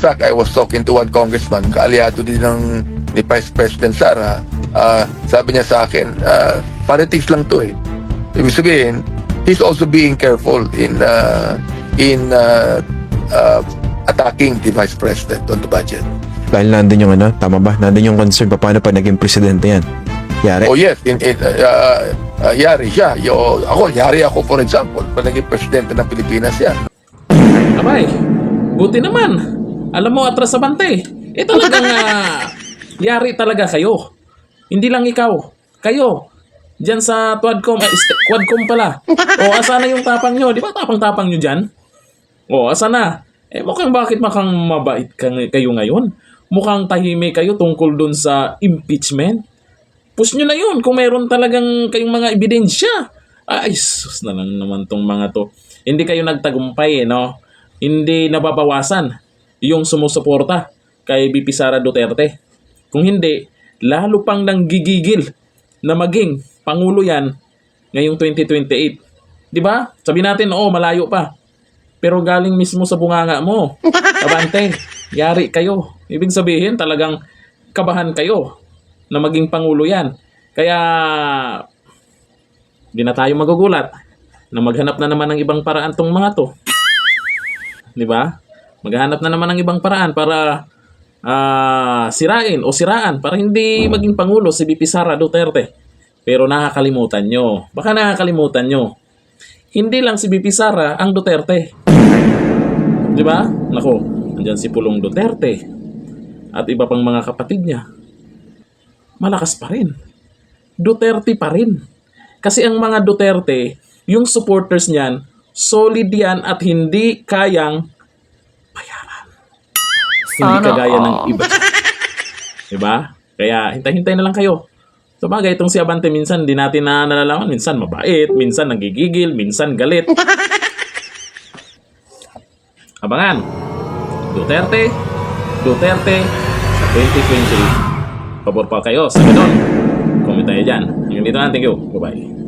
fact, I was talking to one congressman, kaalyado din ni Vice President Sara. Sabi niya sa akin, politics lang to eh. Ibig sabihin, he's also being careful in attacking the Vice President on the budget. Dahil nandun yung ano, tama ba? Nandun yung concern pa paano pag naging presidente yan. Yari. Oh yes, yari siya. Yari ako for example, pag naging presidente ng Pilipinas yan. Abay, buti naman. Alam mo, atras sa bante. Talagang yari talaga kayo. Hindi lang ikaw. Kayo. Diyan sa Quadcom pala. O, asa na yung tapang nyo? Di ba tapang-tapang nyo dyan? O, asa na? Mukhang bakit mabait kayo ngayon? Mukhang tahimik kayo tungkol dun sa impeachment. Push nyo na yun kung meron talagang kayong mga ebidensya. Ay, sus na lang naman tong mga to. Hindi kayo nagtagumpay, no? Hindi nababawasan yung sumusuporta kay VP Sara Duterte. Kung hindi, lalo pang nanggigigil na maging Pangulo yan ngayong 2028. Di ba? Sabi natin, malayo pa. Pero galing mismo sa bunganga mo. Abante, yari kayo. Ibig sabihin, talagang kabahan kayo na maging Pangulo yan. Kaya, di na tayo magugulat na maghanap na naman ng ibang paraan tong mga to. Di ba? Maghanap na naman ng ibang paraan para siraan para hindi maging Pangulo si VP Sara Duterte. Pero nakakalimutan nyo. Baka nakakalimutan nyo. Hindi lang si VP Sara ang Duterte. Di ba? Nako, andyan si Pulong Duterte at iba pang mga kapatid niya. Malakas pa rin. Duterte pa rin. Kasi ang mga Duterte, yung supporters niyan, solid yan at hindi kayang bayaran. Hindi kagaya ng iba. Diba? Kaya hintay-hintay na lang kayo. So bagay, itong si Abante minsan di natin na nalalaman. Minsan mabait, minsan nagigigil, minsan galit. Abangan. Duterte sa 2020. Pabor pa kayo sa ganon. Comment tayo dyan. Hanggang dito na. Thank you. Bye-bye.